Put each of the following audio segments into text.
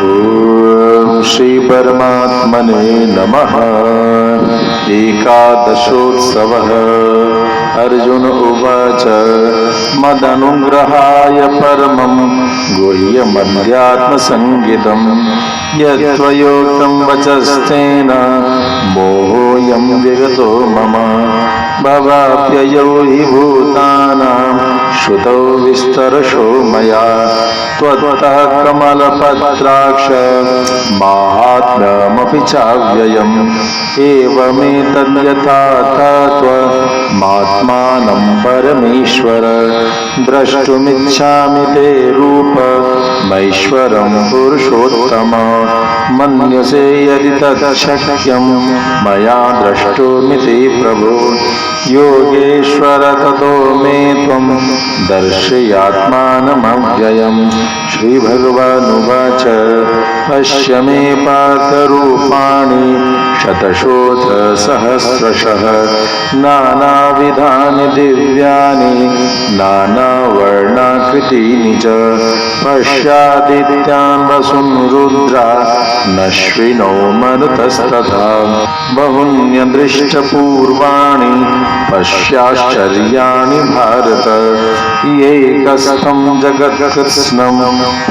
ओम श्री परमात्मने नमः। एकादशोत्सवः। अर्जुन उवाच मदनुग्रहाय परमं गुह्यमध्यात्मसंज्ञितं यत्त्वयोक्तं वचस्तेन मोहोऽयं विगतो मम। भवाप्ययौ हि भूतानां श्रुतौ विस्तरशो मया त्वत्तः कमलपत्राक्ष माहात्म्यमपि चाव्ययम्। एवमेतद्यथा त्वमात्मानं परमेश्वर द्रष्टुमिच्छामि ते रूपमैश्वरं पुरुषोत्तम। मन्यसे यदि तच्छक्यं मया द्रष्टुमिति प्रभो। योगेश्वर ततो मे त्वं दर्शयात्मानमव्ययम्। श्रीभगवानुवाच पश्य मे पार्थरूपाणि शतशोऽथ सहस्रशः नानाविधानि दिव्यानि नानावर्णाकृतीनि च। पश्यादित्यान् वसून् रुद्रा नश्विनो मरुतस्तथा बहुन्यदृष्टपूर्वाणि पश्याश्चर्याणि भारत। एकस्थं जगत्कृत्स्नं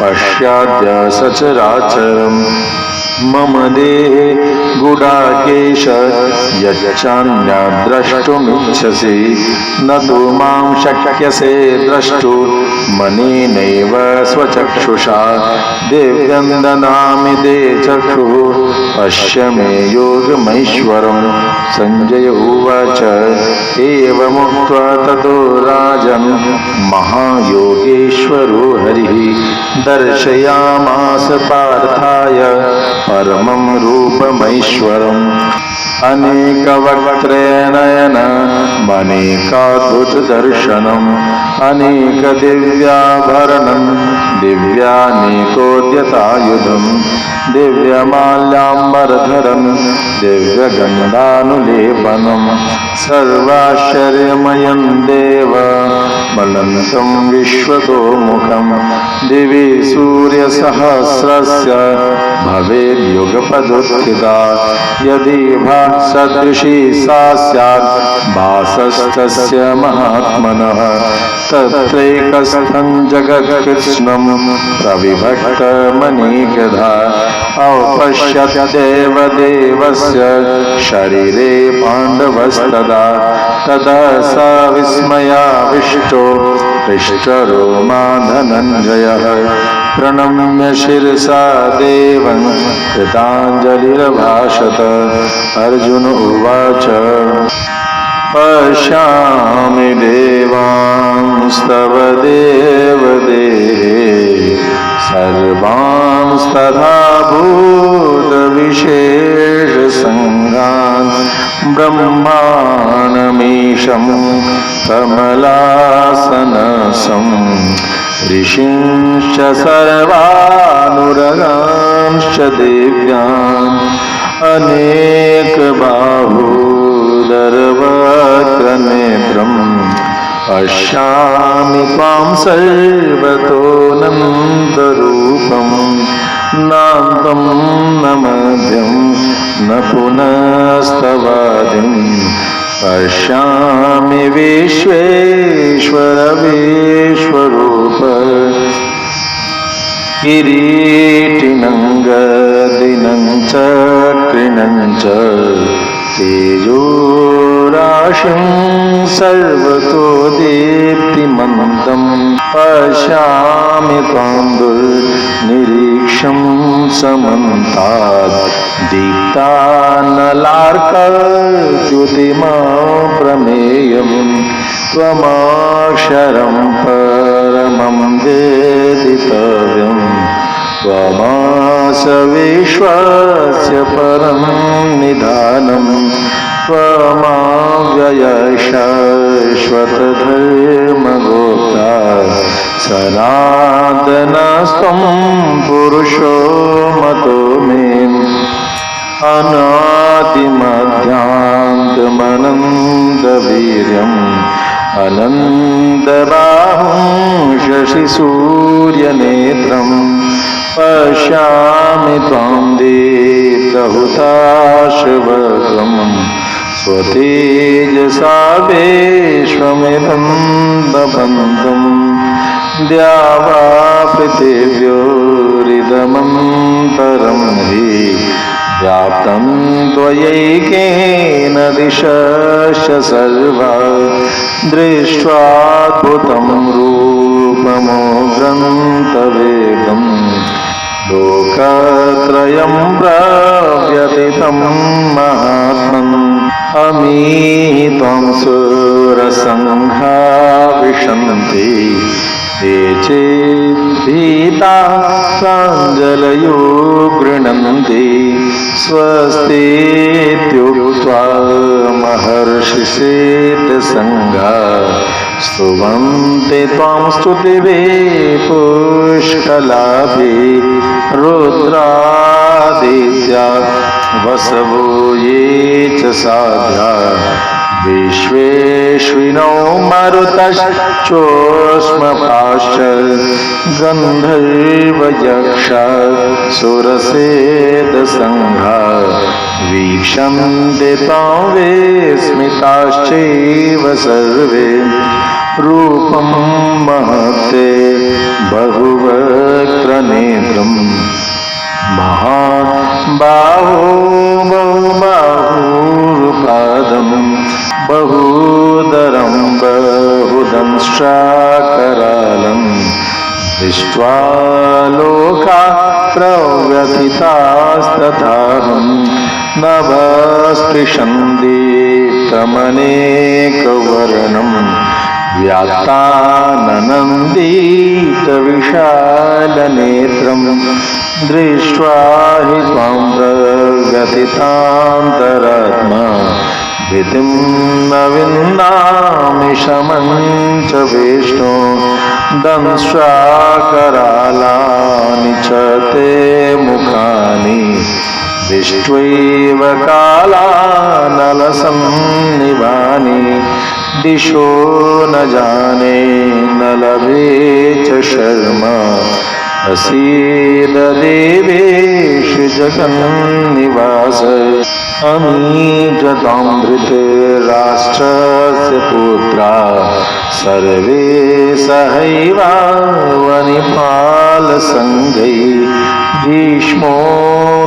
पश्याद्य सचराचरम्। मम देहे गुडाकेश यच्चान्यद्द्रष्टुमिच्छसि न तु मां शक्यसे द्रष्टुमनेनैव स्वचक्षुषा। दिव्यं ददामि ते चक्षुः पश्य मे योगमैश्वरम्। संजय उवाच एवमुक्त्वा ततो राजन् महायोगेश्वरो हरिः दर्शयामास पार्थाय परमं रूपमैश्वरम्। अनेकवक्त्रनयनमनेकाद्भुतदर्शनम् अनेकदिव्याभरणं दिव्यानेकोद्यतायुधम् दिव्यमाल्याम्बरधरं दिव्यगन्धानुलेपनं सर्वाश्चर्यमयं देवमनन्तं विश्वतोमुखं। दिवि सूर्यसहस्रस्य भवेद्युगपदुत्थिता यदि भासदृशी सा स्यात् भासस्तस्य महात्मनः। तत्रैकस्थं जगत्कृत्स्नं प्रविभक्तमनेकधा औपश्यद्देव देवस्य शरीरे पाण्डवस्तदा। तदा स विस्मयाविष्टो हृष्टरोमा धनञ्जयः प्रणम्य शिरसा देवं कृताञ्जलिरभाषत। अर्जुन उवाच पश्यामि देवांस्तव देवदेहे सर्वांस्तथा भूतविशेषसङ्गान् ब्रह्माणमीशं कमलासनसं ऋषींश्च सर्वानुरगांश्च दिव्यान् अनेकबाहूदरवक्त्रनेत्रं पश्यामि त्वां सर्वतोऽनन्तरूपं। नान्तं न मध्यं न पुनस्तवादिं पश्यामि विश्वेश्वर विश्वरूप। किरीटिनं गदिनं चक्रिणं च तेजोराशिं सर्वतो दीप्तिमन्तं पश्यामि त्वां दुर्निरीक्षं समन्तात् दीप्तानलार्कद्युतिमप्रमेयं। त्वमक्षरं परमं वेदितव्यं त्वमास विश्वस्य परं निधानं। त्वमव्ययशाश्वतधर्मगोप्ता सनातनस्त्वं पुरुषो मतो मे। अनादिमध्यान्तमनन्तवीर्यम् अनन्तबाहुं शशिसूर्यनेत्रं पश्यामि त्वां दीप्तहुताशवक्त्रं स्वतेजसा विश्वमिदं दपन्तं द्यावा पृथिव्योरिदमन्तरं हि व्याप्तं त्वयैकेन दिशश्च सर्वा दृष्ट्वाद्भुतं रूपमुग्रन्तवेदं लोकत्रयं प्रव्यथितं महात्मन् अमी त्वं सुरसङ्घा विशन्ति ये चेद्भीताः प्राञ्जलयो गृह्णन्ति स्वस्तीत्युक्त्वा महर्षिसिद्धसङ्घा स्तुवन्ति त्वां स्तुतिभिः पुष्कलाभिः रुद्रादित्या वसवो ये च साध्या विश्वेश्विनो मरुतश्चोष्मपाश्च गन्धर्वयक्षा सुरसेदसङ्घा वीक्षन्ते त्वां विस्मिताश्चैव सर्वे रूपं महत्ते बहुवक्त्रनेत्रम् महाबाहो बहुबाहुरुपादं बहूदरं बहुदंष्ट्राकरालं दृष्ट्वा लोकाः प्रव्यथितास्तथाहं नभस्पृशन्दीप्तमनेकवर्णं व्यात्ताननन्दीतविशालनेत्रं दृष्ट्वा हि त्वां प्रव्यथितान्तरात्मा भीतिं न विन्दामि शमं च विष्णो दंष्ट्राकरालानि च ते मुखानि दृष्ट्वैव कालानलसन्निभानि दिशो न जाने न लभे च शर्मा असीद देवेश जगन्निवास अमीजतां धृतराष्ट्रस्य पुत्रा सर्वे सहैवावनिपालसङ्घैः भीष्मो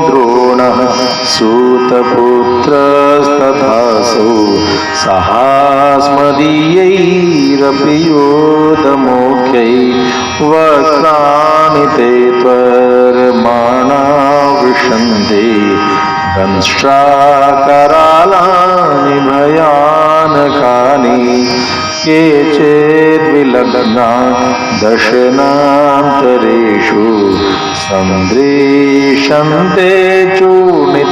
द्रोणः सूतपुत्रस्तथासौ सहास्मदीयैरपि योधमुख्यैः वक्त्राणि ते त्वरमाणा विशन्ति दंष्ट्राकरालानि भयानकानि केचिद्विलग्ना दशनान्तरेषु सन्दृश्यन्ते चूर्णितैरुतमाङ्गैः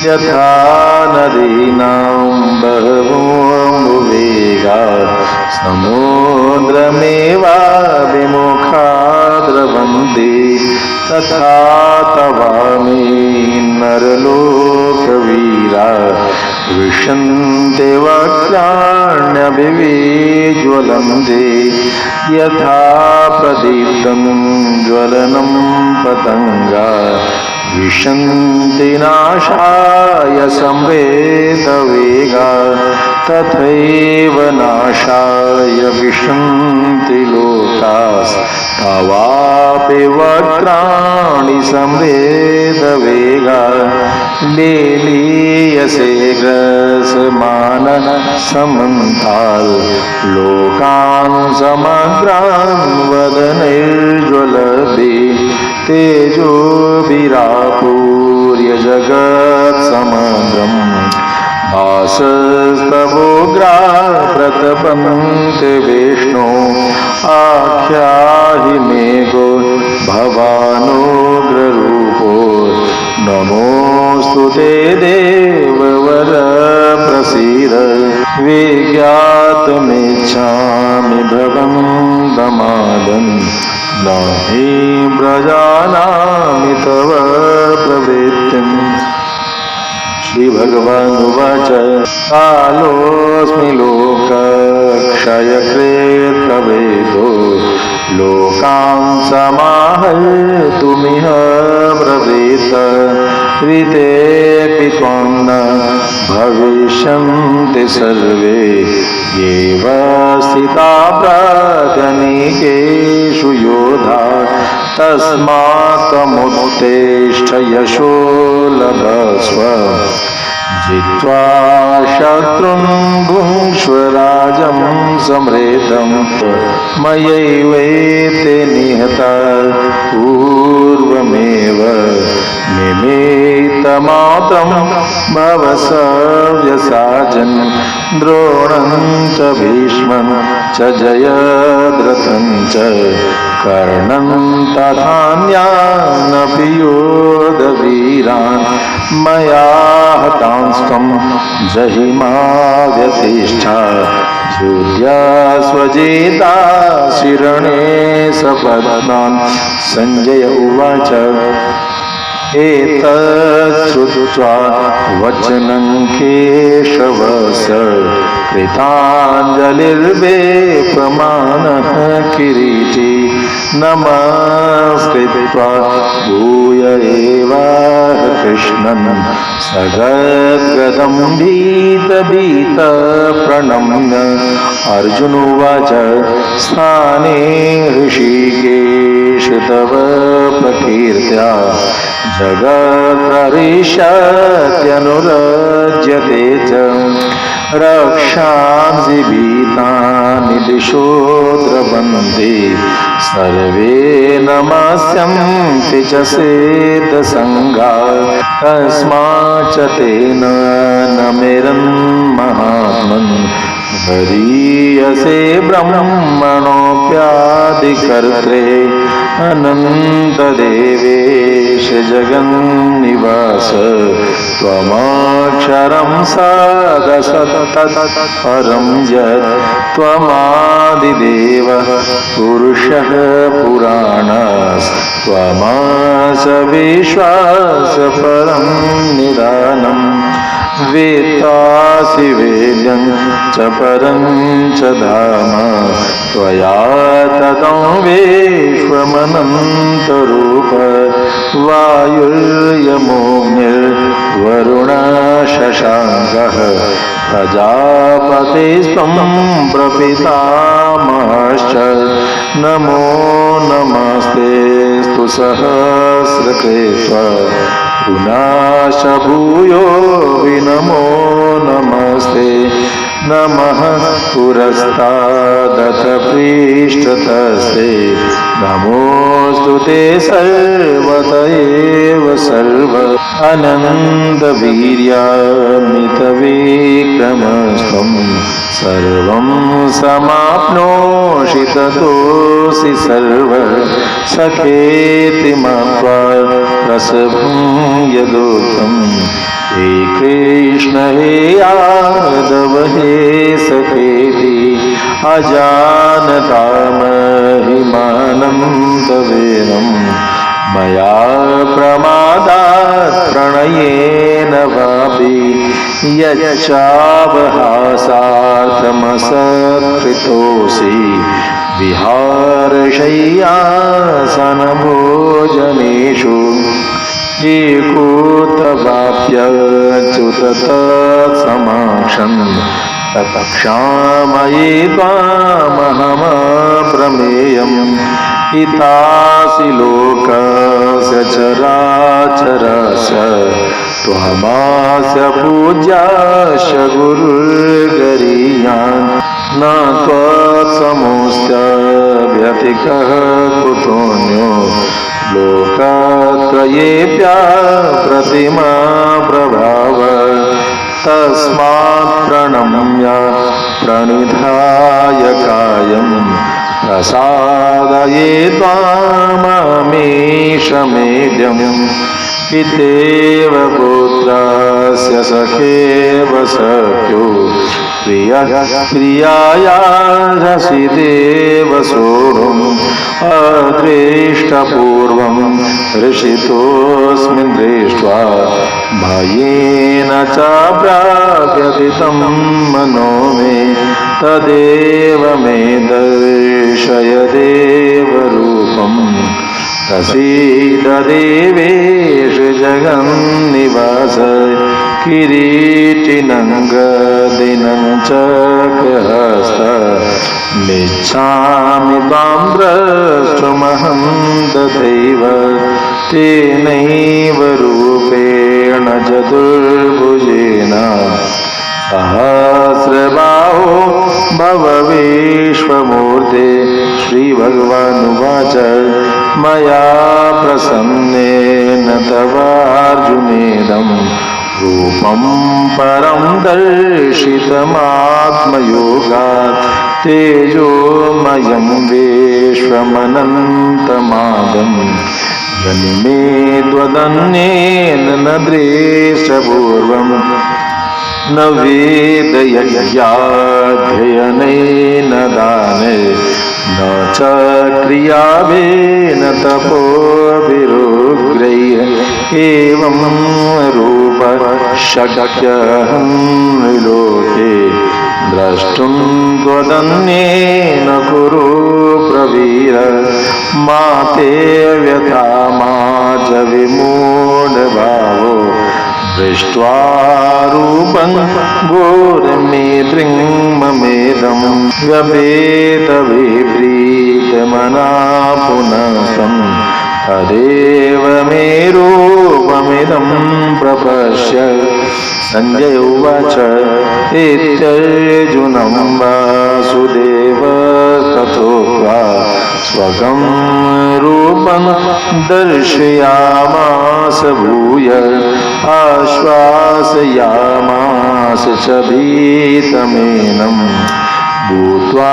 यथा नदीनां बहवोऽम्बुवेगाः समुद्रमेवाभिमुखा द्रवन्ति तथा तवामि नरलोकवीरा विशन्ते वक्त्राण्यभिज्वलन्ति यथा प्रदीप्तं ज्वलनं पतङ्गा विशन्ति नाशाय संवेदवेगा तथैव नाशाय विशन्ति लोकास्तवापि वक्त्राणि संवेदवेगा लेलीयसे ग्रसमानः समन्ताल् लोकान् समग्रान् वदनैर्ज्वलति तेजोभिरापूर्य जगत्समग्रम् भासस्तवोग्रा प्रतपन्ति विष्णो आख्याहि मे गो भवानुग्ररूपो नमोऽस्तु ते देववर प्रसीद विज्ञातुमिच्छामि भवन्तमादन् न हि व्रजानामि तव प्रवृत्तिम् श्रीभगवानुवाच कालोऽस्मि लोकक्षयकृत् प्रभेदो लोकान् समाहर्तुमिह ब्रवीत ऋतेऽपि त्वां न भविष्यन्ति सर्वे एव स्थिता प्रागनिकेषु योधा तस्मात् त्वमुत्तिष्ठ यशो लभस्व जित्वा शत्रुं भुङ्क्ष्व राज्यं समृद्धं मयैवैते निहताः पूर्वमेव निमित्तमात्रं भव सव्यसाचन् द्रोणं च भीष्मं च जयद्रथं च कर्णं तथान्यानपि योधवीरान् मया हतांस्त्वं जहिमा व्यतिष्ठा युध्यास्वजेता शिरणे सपत्नान् सञ्जय उवाच एतत् श्रुत्वा वचनं केशवस्य कृताञ्जलिर्वेपमानः किरीटी नमस्कृत्वा भूय एवाह कृष्णं सगद्गदं भीतप्रणम्य अर्जुन उवाच स्थाने ऋषिकेश तव प्रकीर्त्या जगत्तरिष्यत्यनुरज्यते च रक्षांसि भीतानि दिशो द्रवन्ति सर्वे नमस्यन्ति च सेदसङ्गा कस्माच्च तेन न मेरन्महात्मन् गरीयसे ब्रह्मणोऽप्यादिकर्त्रे अनन्तदेवेश जगन्निवास त्वमक्षरं सदसत्तत्परं यत् त्वमादिदेवः पुरुषः पुराणस्त्वमास विश्वासपरं निदानम् वेत्तासि वेद्यं च परं च धाम त्वया ततं विश्वमनन्तरूप वायुर्यमोऽग्निर्वरुणः शशाङ्कः प्रजापतिस्त्वं प्रपितामहश्च नमो नमस्तेऽस्तु सहस्रकृत्वा पुनश्च भूयो विनमो नमस्ते नमः पुरस्तादथ पृष्ठतस्ते नमोऽस्तु ते सर्वत एव सर्व अनन्तवीर्यामितविक्रमस्त्वं सर्वं समाप्नोषि ततोऽसि सर्व सखेति मत्वा रसभं यदुक्तं हे कृष्ण हे यादव हे सखेति अजानता महिमानं तवेदं मया प्रमादात् प्रणयेन वापि यच्चावहासार्थमसत्कृतोऽसि विहारशय्यासनभोजनेषु एकोऽथवाप्यच्युत तत्समाक्षं तत्क्षामये त्वामहमप्रमेयम् हितासि लोकस्य चराचरस्य त्वमास्य पूज्यस्य गुरुर्गरीयान् न त्वत्समोऽस्य व्यतिकः कुतोऽन्यो लोकत्रयेऽप्यप्रतिमा प्रभाव तस्मात् प्रणम्य प्रणिधाय कायं प्रसादये त्वाममीशमेद्यम् पितेव पुत्रस्य सखेव सख्यो प्रियः प्रियायार्हसि देव सोढुम् अदृष्टपूर्वं हृषितोऽस्मिन् दृष्ट्वा भयेन चाप्राप्यतितं मनो मे तदेव मे दर्शय देवरूपम् प्रसीद देवेश जगन्निवास किरीटिनं गदिनं चक्रहस्त मिच्छामि त्वां द्रष्टुमहं तथैव तेनैव रूपेण चतुर्भुजेन सहस्रबाहो भव विश्वमूर्ते श्रीभगवानुवाच मया प्रसन्नेन तवार्जुनेदं रूपं परं दर्शितमात्मयोगात् तेजोमयं विश्वमनन्तमाद्यं जनिमे त्वदन्येन न दृष्टपूर्वम् न वेदयज्ञाध्ययनेन दाने न च क्रियावेन तपोभिरुग्रैः एवं रूप शक्यहं लोके द्रष्टुं त्वदन्येन कुरु प्रवीर मा ते व्यथा मा च विमूढभावो दृष्ट्वा रूपं घोरनेत्रिं ममेदं व्यपेतविप्रीतमना पुनः तं तदेव मे रूपमिदं प्रपश्य संजय उवाच इत्यर्जुनं वासुदेव तथोक्त्वा स्वकं रूपं दर्शयामास भूय आश्वासयामास च भीतमेनं भूत्वा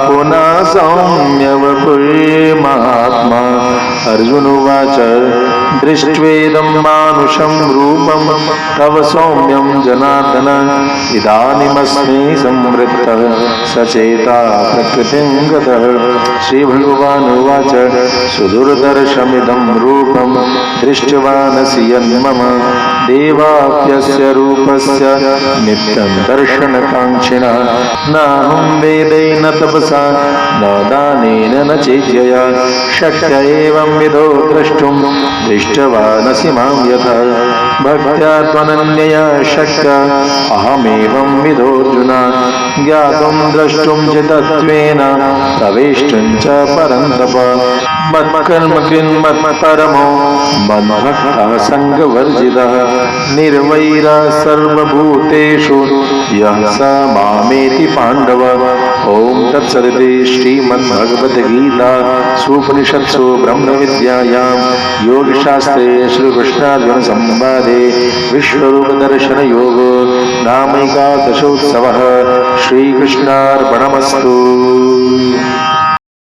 पुनः सौम्यवपुर्महात्मा अर्जुन उवाच दृष्ट्वेदं मानुषं रूपं तव सौम्यं जनार्दन इदानीमस्मि संवृत्तः सचेता प्रकृतिं गतः श्रीभगवानुवाच सुदुर्दर्शमिदं रूपं दृष्ट्वानसि यन्मम देवाप्यस्य रूपस्य नित्यं दर्शनकाङ्क्षिणः नाहं वेदैर्न तपसा न दानेन न चेज्यया शक्य एवं विधो द्रष्टुं दृष्टवानसि मां यथा भक्त्या त्वनन्यया शक्य अहमेवं विधोऽर्जुन ज्ञातुं द्रष्टुं च तत्त्वेन प्रवेष्टुं च परन्तप मत्कर्म कृन्मत्परमो मद्भक्तः सङ्गवर्जितः निर्वैरः सर्वभूतेषु यः स मामेति पाण्डव ॐ तत्सदिति श्रीमद्भगवद्गीता सूपनिषत्सु ब्रह्मविद्यायां योगशास्त्रे श्रीकृष्णार्जुनसंवादे विश्वरूपदर्शनयोगो नामैकादशोत्सवः श्रीकृष्णार्पणमस्तु।